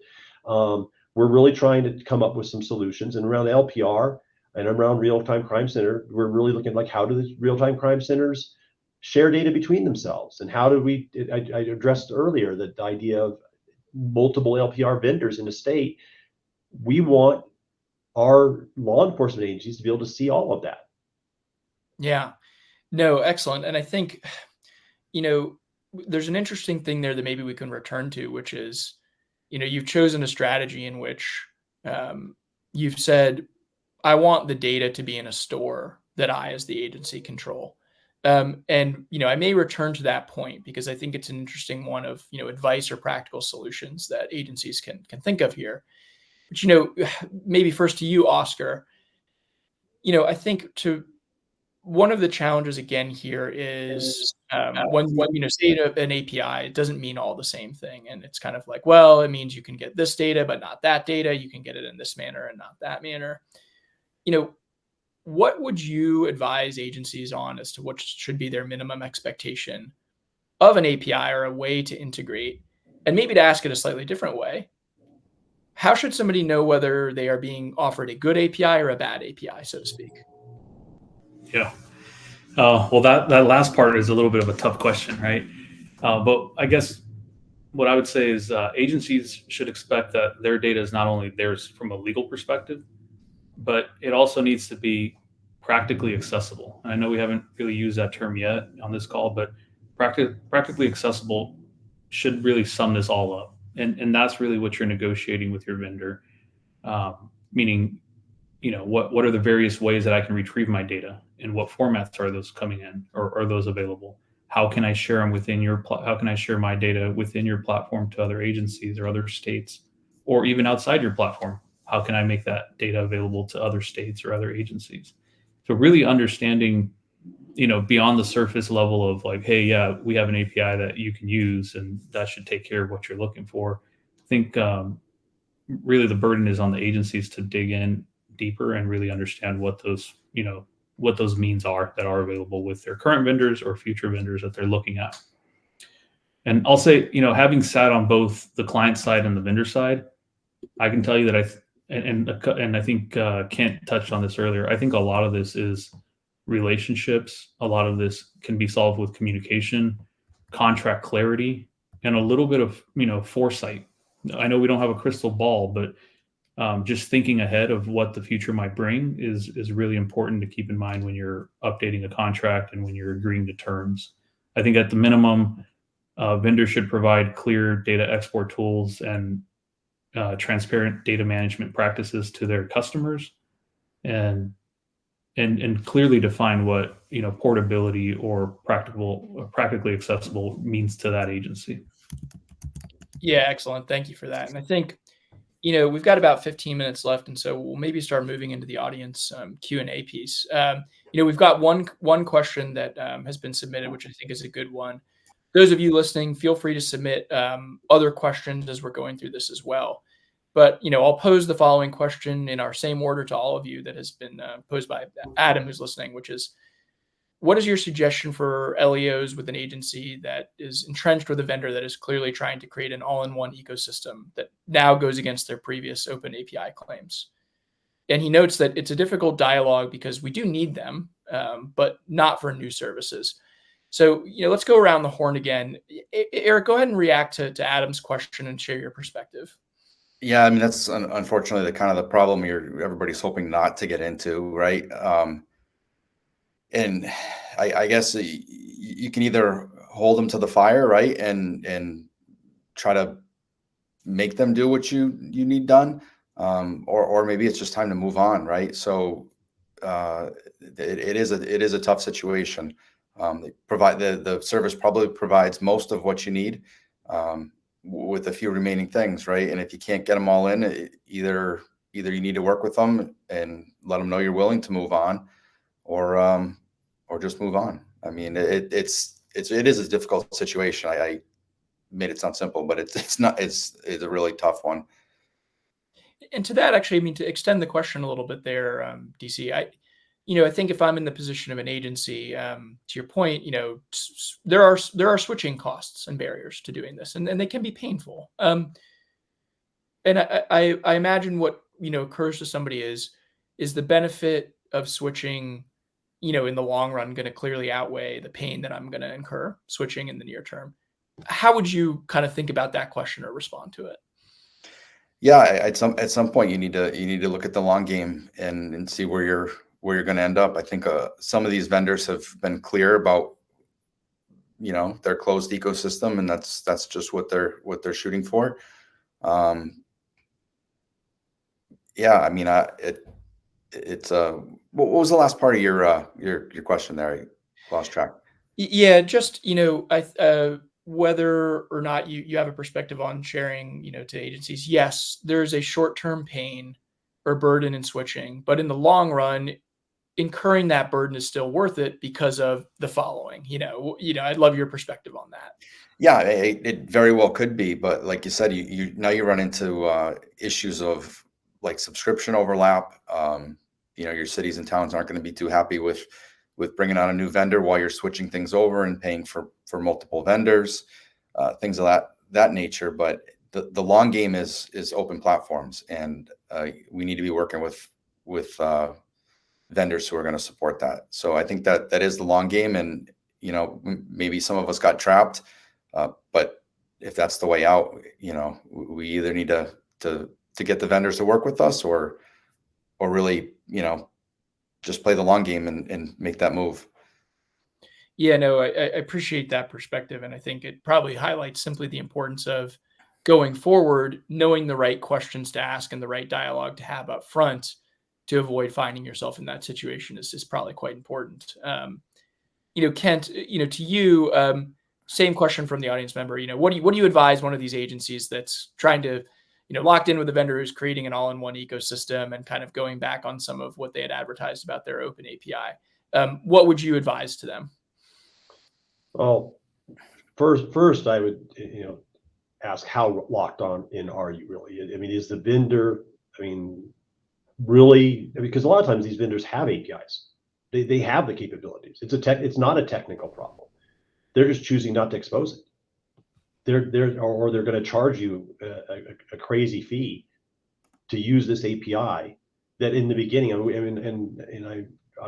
we're really trying to come up with some solutions. And around LPR and around real-time crime center, we're really looking at like, how do the real-time crime centers share data between themselves? And how do we, I addressed earlier the idea of multiple LPR vendors in a state. We want our law enforcement agencies to be able to see all of that. Yeah, no, excellent. And I think, there's an interesting thing there that maybe we can return to, which is, you've chosen a strategy in which you've said, I want the data to be in a store that I, as the agency, control. And, I may return to that point because I think it's an interesting one of, advice or practical solutions that agencies can think of here. But, maybe first to you, Oscar, I think one of the challenges again here is when say an API, it doesn't mean all the same thing. And it's kind of like, well, it means you can get this data, but not that data. You can get it in this manner and not that manner. What would you advise agencies on as to what should be their minimum expectation of an API or a way to integrate? And maybe to ask it a slightly different way, how should somebody know whether they are being offered a good API or a bad API, so to speak? Yeah. Well, that last part is a little bit of a tough question, right? But I guess what I would say is agencies should expect that their data is not only theirs from a legal perspective, but it also needs to be practically accessible. And I know we haven't really used that term yet on this call, but practically accessible should really sum this all up. And that's really what you're negotiating with your vendor, meaning, what are the various ways that I can retrieve my data, and what formats are those coming in, or are those available? How can I share them within how can I share my data within your platform to other agencies or other states, or even outside your platform? How can I make that data available to other states or other agencies? So really understanding, beyond the surface level of like, hey, yeah, we have an API that you can use and that should take care of what you're looking for. I think really the burden is on the agencies to dig in deeper and really understand what those means are that are available with their current vendors or future vendors that they're looking at. And I'll say, having sat on both the client side and the vendor side, I can tell you that I think Kent touched on this earlier. I think a lot of this is relationships. A lot of this can be solved with communication, contract clarity, and a little bit of, foresight. I know we don't have a crystal ball, but just thinking ahead of what the future might bring is really important to keep in mind when you're updating a contract and when you're agreeing to terms. I think at the minimum, vendors should provide clear data export tools and transparent data management practices to their customers, and clearly define what portability or practically accessible means to that agency. Yeah, excellent. Thank you for that. And I think we've got about 15 minutes left, and so we'll maybe start moving into the audience Q&A piece. We've got one question that has been submitted, which I think is a good one. Those of you listening, feel free to submit other questions as we're going through this as well. But I'll pose the following question in our same order to all of you that has been posed by Adam, who's listening, which is, what is your suggestion for LEOs with an agency that is entrenched with a vendor that is clearly trying to create an all-in-one ecosystem that now goes against their previous open API claims? And he notes that it's a difficult dialogue because we do need them, but not for new services. So, let's go around the horn again. Eric, go ahead and react to Adam's question and share your perspective. Yeah, I mean, that's unfortunately the kind of the problem everybody's hoping not to get into, right? And I guess you can either hold them to the fire, right, and try to make them do what you need done, or maybe it's just time to move on, right? So it is a tough situation. They provide the service probably provides most of what you need, with a few remaining things, right? And if you can't get them all in, either you need to work with them and let them know you're willing to move on, or just move on. I mean, it is a difficult situation. I made it sound simple, but it's not. It's a really tough one. And to that, actually, I mean, to extend the question a little bit there, DC, I think if I'm in the position of an agency, to your point, there are switching costs and barriers to doing this, and they can be painful. And I imagine what occurs to somebody is the benefit of switching, in the long run, going to clearly outweigh the pain that I'm going to incur switching in the near term. How would you kind of think about that question or respond to it? Yeah, at some point you need to look at the long game and see where you're going to end up. I think some of these vendors have been clear about their closed ecosystem, and that's just what they're shooting for. Yeah, I mean, it's what was the last part of your question there? I lost track. Yeah, just whether or not you have a perspective on sharing, to agencies. Yes, there's a short-term pain or burden in switching, but in the long run, incurring that burden is still worth it because of the following. I'd love your perspective on that. Yeah, it very well could be, but like you said, you run into issues of like subscription overlap. Your cities and towns aren't going to be too happy with bringing on a new vendor while you're switching things over and paying for multiple vendors, things of that nature. But the long game is open platforms, and we need to be working with vendors who are going to support that. So I think that is the long game, and maybe some of us got trapped, but if that's the way out, we either need to get the vendors to work with us, or really, just play the long game and make that move. Yeah, no, I appreciate that perspective, and I think it probably highlights simply the importance of going forward, knowing the right questions to ask and the right dialogue to have up front to avoid finding yourself in that situation is probably quite important. Kent, to you, same question from the audience member. What do you advise one of these agencies that's trying to, locked in with a vendor who's creating an all-in-one ecosystem and kind of going back on some of what they had advertised about their open API? What would you advise to them? Well, first I would, ask how locked on in are you really? I mean, is the vendor, really, because a lot of times these vendors have APIs. They have the capabilities. It's not a technical problem. They're just choosing not to expose it. They're going to charge you a crazy fee to use this API that in the beginning, I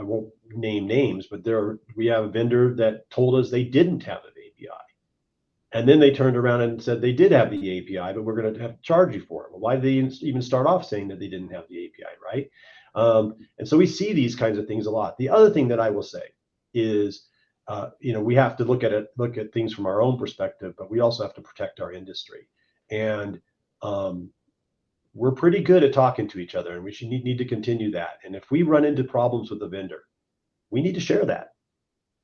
won't name names, but we have a vendor that told us they didn't have an API. And then they turned around and said they did have the API, but we're going to have to charge you for it. Well, why did they even start off saying that they didn't have the API, right? And so we see these kinds of things a lot. The other thing that I will say is, we have to look at things from our own perspective, but we also have to protect our industry. And we're pretty good at talking to each other, and we should need to continue that. And if we run into problems with a vendor, we need to share that.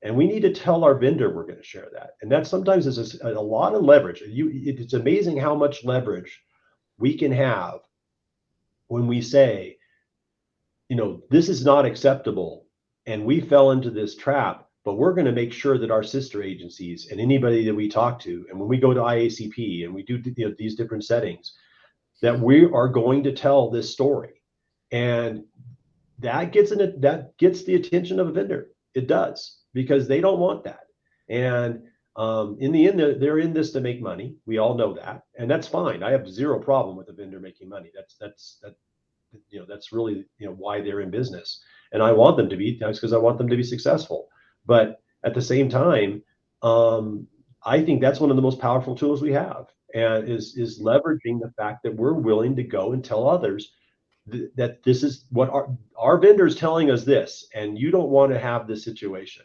And we need to tell our vendor we're going to share that. And that sometimes is a lot of leverage. It's amazing how much leverage we can have when we say, this is not acceptable, and we fell into this trap, but we're going to make sure that our sister agencies and anybody that we talk to, and when we go to IACP and we do these different settings, that we are going to tell this story. And that gets the attention of a vendor. It does, because they don't want that. And in the end, they're in this to make money. We all know that, and that's fine. I have zero problem with a vendor making money. That's really why they're in business, and I want them to be. That's because I want them to be successful. But at the same time, I think that's one of the most powerful tools we have, and is leveraging the fact that we're willing to go and tell others that this is what our vendors telling us this, and you don't want to have this situation.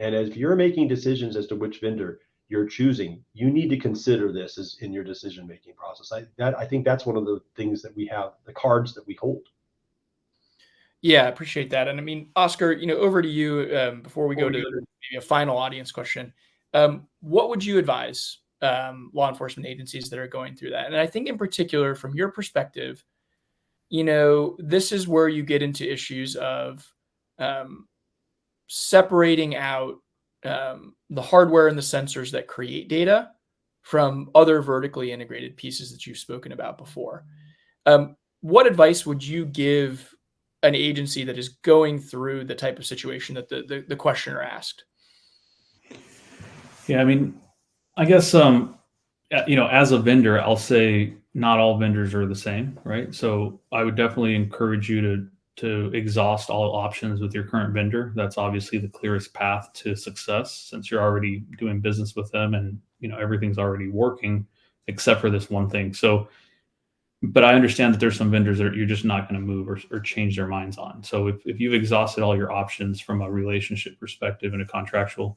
And if you're making decisions as to which vendor you're choosing, you need to consider this as in your decision-making process. I think that's one of the things that we have, the cards that we hold. Yeah, I appreciate that. And I mean, Oscar, over to you before we go to maybe a final audience question. What would you advise law enforcement agencies that are going through that? And I think in particular, from your perspective, this is where you get into issues of separating out the hardware and the sensors that create data from other vertically integrated pieces that you've spoken about before. What advice would you give an agency that is going through the type of situation that the questioner asked? Yeah, I mean, I guess as a vendor, I'll say not all vendors are the same, right? So I would definitely encourage you to exhaust all options with your current vendor. That's obviously the clearest path to success, since you're already doing business with them and everything's already working except for this one thing. So, but I understand that there's some vendors that you're just not going to move or change their minds on. So if you've exhausted all your options from a relationship perspective and a contractual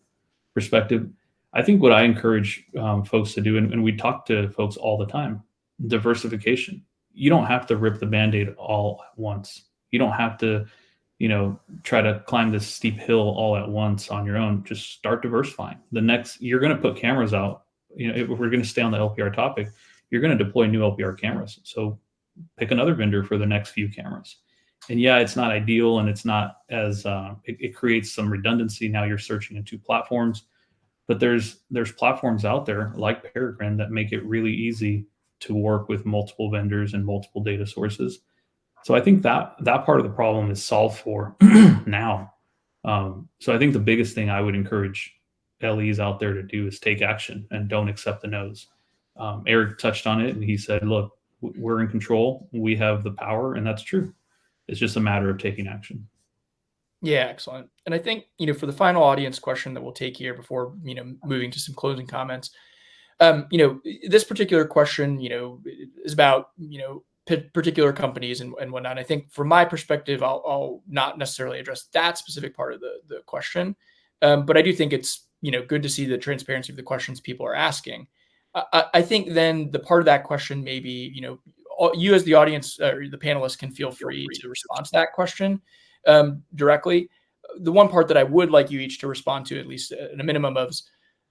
perspective, I think what I encourage folks to do, and we talk to folks all the time, diversification. You don't have to rip the Band-Aid all at once. You don't have to, try to climb this steep hill all at once on your own. Just start diversifying. You're going to put cameras out. If we're going to stay on the LPR topic, you're going to deploy new LPR cameras. So pick another vendor for the next few cameras. And yeah, it's not ideal, and it's not as it creates some redundancy. Now you're searching in two platforms. But there's platforms out there like Peregrine that make it really easy to work with multiple vendors and multiple data sources. So I think that part of the problem is solved for now. So I think the biggest thing I would encourage LEs out there to do is take action and don't accept the no's. Eric touched on it, and he said, look, we're in control. We have the power, and that's true. It's just a matter of taking action. Yeah, excellent. And I think, for the final audience question that we'll take here before, moving to some closing comments, this particular question, is about, particular companies and whatnot. I think from my perspective, I'll not necessarily address that specific part of the question. But I do think it's, good to see the transparency of the questions people are asking. I think then the part of that question, maybe, you as the audience or the panelists can feel free to respond to that question directly. The one part that I would like you each to respond to, at least at a minimum, of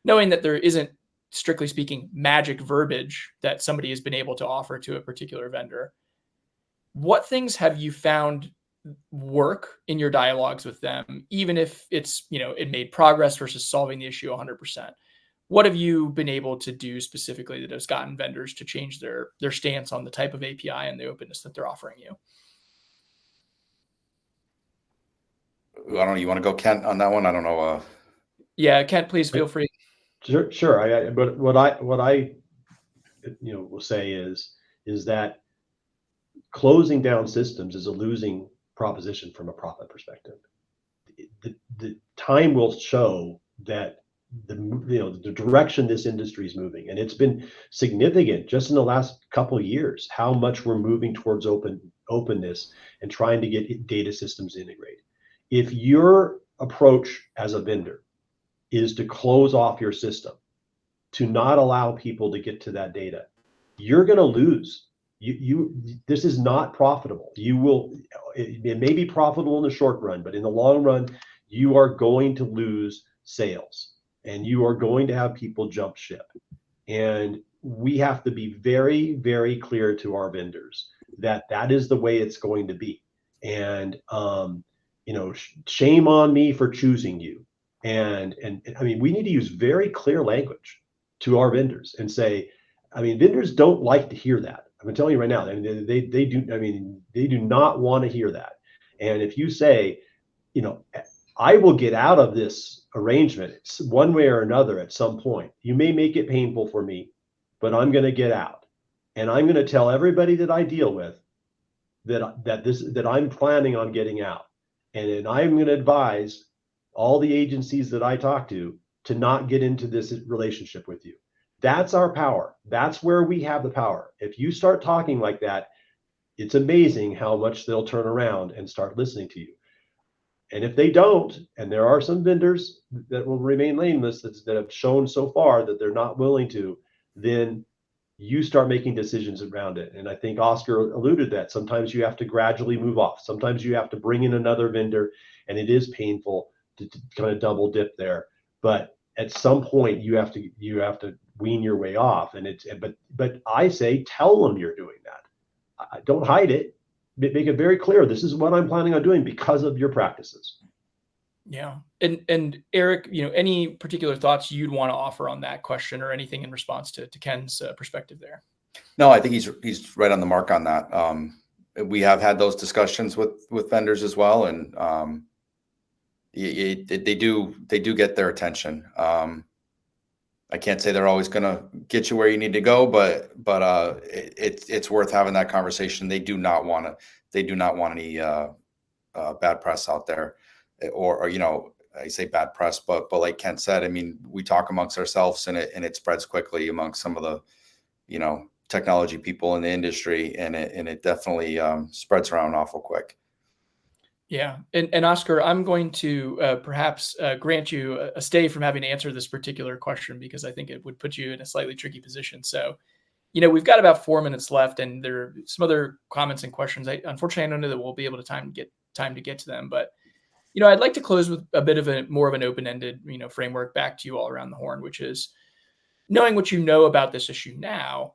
knowing that there isn't, strictly speaking, magic verbiage that somebody has been able to offer to a particular vendor. What things have you found work in your dialogues with them, even if it's, it made progress versus solving the issue 100%? What have you been able to do specifically that has gotten vendors to change their stance on the type of API and the openness that they're offering you? I don't know. You want to go, Kent, on that one? I don't know. Yeah, Kent, please feel free. Sure. But what I will say is that closing down systems is a losing proposition from a profit perspective. The time will show that the direction this industry is moving, and it's been significant just in the last couple of years, how much we're moving towards openness and trying to get data systems integrated. If your approach as a vendor is to close off your system, to not allow people to get to that data, you're going to lose. This is not profitable. It may be profitable in the short run, but in the long run, you are going to lose sales, and you are going to have people jump ship. And we have to be very, very clear to our vendors that is the way it's going to be. And shame on me for choosing you. And I mean, we need to use very clear language to our vendors and say, vendors don't like to hear that. I'm telling you right now, they do not want to hear that. And if you say, I will get out of this arrangement one way or another at some point. You may make it painful for me, but I'm going to get out, and I'm going to tell everybody that I deal with that I'm planning on getting out, and then I'm going to advise all the agencies that I talk to not get into this relationship with you. That's our power. That's where we have the power. If you start talking like that, it's amazing how much they'll turn around and start listening to you. And if they don't, and there are some vendors that will remain nameless that have shown so far that they're not willing to, then you start making decisions around it. And I think Oscar alluded that sometimes you have to gradually move off. Sometimes you have to bring in another vendor, and it is painful to kind of double dip there. But at some point you have to wean your way off. And but I say, tell them you're doing that. Don't hide it. Make it very clear. This is what I'm planning on doing because of your practices. Yeah. And Eric, any particular thoughts you'd want to offer on that question, or anything in response to Ken's perspective there? No, I think he's right on the mark on that. we have had those discussions with vendors as well, and they do get their attention. I can't say they're always going to get you where you need to go, but it's worth having that conversation. They do not want any bad press out there, or I say bad press, but like Kent said, I mean, we talk amongst ourselves, and it spreads quickly amongst some of the technology people in the industry, and it definitely spreads around awful quick. Yeah. And Oscar, I'm going to perhaps grant you a stay from having to answer this particular question, because I think it would put you in a slightly tricky position. So, we've got about 4 minutes left, and there are some other comments and questions. Unfortunately, I don't know that we'll be able to time to get to them, but I'd like to close with a bit of more of an open-ended, framework back to you all around the horn, which is knowing what you know about this issue now.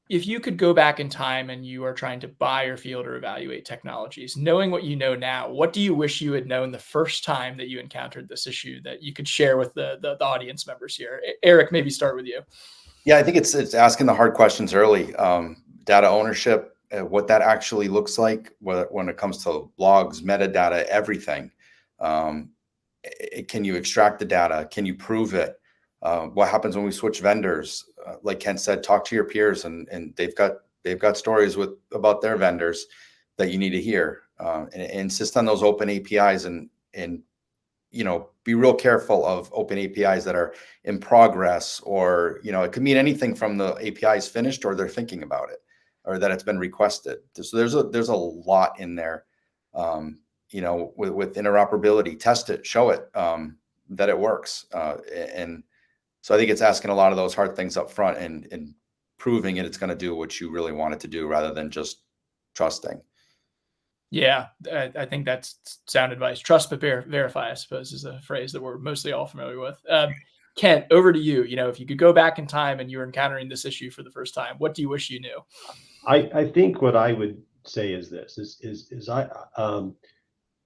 If you could go back in time and you are trying to buy or field or evaluate technologies, knowing what you know now, what do you wish you had known the first time that you encountered this issue that you could share with the audience members here? Eric, maybe start with you. Yeah, I think it's asking the hard questions early. Data ownership, what that actually looks like, when it comes to logs, metadata, everything. Can you extract the data? Can you prove it? What happens when we switch vendors? Like Ken said, talk to your peers, and they've got stories about their vendors that you need to hear. And insist on those open APIs, and be real careful of open APIs that are in progress, or it could mean anything from the API is finished, or they're thinking about it, or that it's been requested. So there's a lot in there. With interoperability, test it, show it that it works, and so I think it's asking a lot of those hard things up front, and proving it's going to do what you really want it to do, rather than just trusting. Yeah, I think that's sound advice. Trust but verify, I suppose, is a phrase that we're mostly all familiar with. Kent, over to you. If you could go back in time and you were encountering this issue for the first time, what do you wish you knew? I think what I would say is this: is I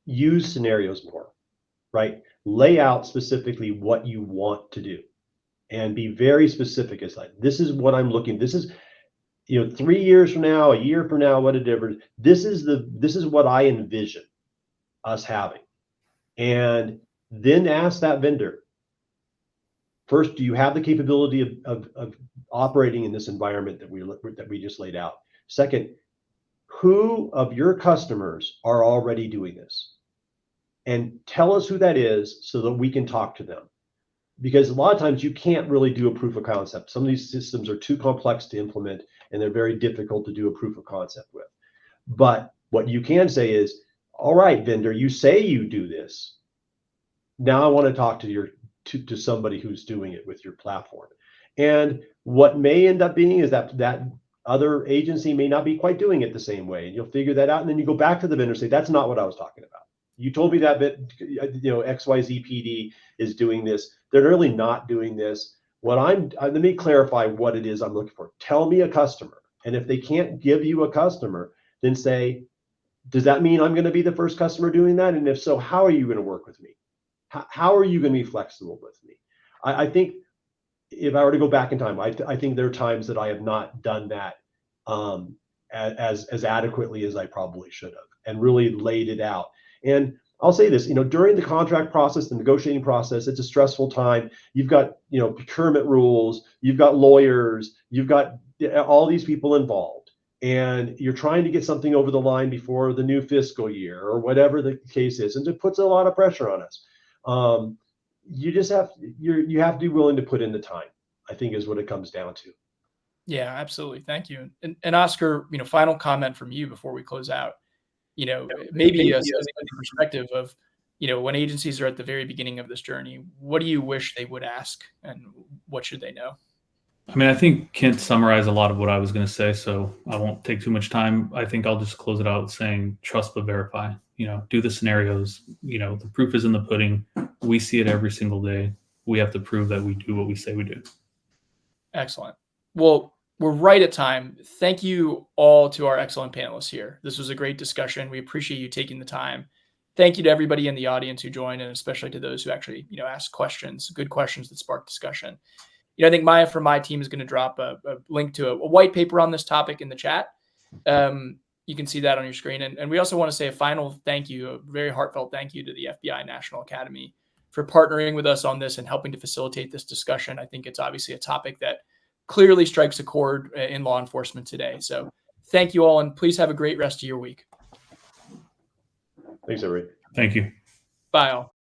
use scenarios more, right? Lay out specifically what you want to do, and be very specific. As like, this is what I'm looking. This is 3 years from now, a year from now, whatever. This is what I envision us having, and then ask that vendor. First, do you have the capability of operating in this environment that we just laid out? Second, who of your customers are already doing this? And tell us who that is, so that we can talk to them. Because a lot of times you can't really do a proof of concept. Some of these systems are too complex to implement, and they're very difficult to do a proof of concept with. But what you can say is, all right, vendor, you say you do this. Now I want to talk to somebody who's doing it with your platform. And what may end up being is that other agency may not be quite doing it the same way. And you'll figure that out. And then you go back to the vendor and say, that's not what I was talking about. You told me that XYZ PD is doing this. They're really not doing this. Let me clarify what it is I'm looking for. Tell me a customer. And if they can't give you a customer, then say, does that mean I'm going to be the first customer doing that? And if so, how are you going to work with me? How are you going to be flexible with me? I think if I were to go back in time, I think there are times that I have not done that as adequately as I probably should have, and really laid it out. And I'll say this, during the contract process, the negotiating process, it's a stressful time. You've got, procurement rules, you've got lawyers, you've got all these people involved, and you're trying to get something over the line before the new fiscal year or whatever the case is. And it puts a lot of pressure on us. You have to be willing to put in the time, I think, is what it comes down to. Yeah, absolutely. Thank you. And Oscar, final comment from you before we close out. Maybe a perspective of, when agencies are at the very beginning of this journey, what do you wish they would ask, and what should they know? I mean, I think Kent summarized a lot of what I was going to say, so I won't take too much time. I think I'll just close it out saying trust but verify. Do the scenarios. The proof is in the pudding. We see it every single day. We have to prove that we do what we say we do. Excellent. Well, we're right at time. Thank you all to our excellent panelists here. This was a great discussion. We appreciate you taking the time. Thank you to everybody in the audience who joined, and especially to those who actually, asked questions, good questions that sparked discussion. I think Maya from my team is going to drop a link to a white paper on this topic in the chat. You can see that on your screen. And we also want to say a final thank you, a very heartfelt thank you to the FBI National Academy for partnering with us on this and helping to facilitate this discussion. I think it's obviously a topic that clearly strikes a chord in law enforcement today. So thank you all, and please have a great rest of your week. Thanks, everybody. Thank you. Bye all.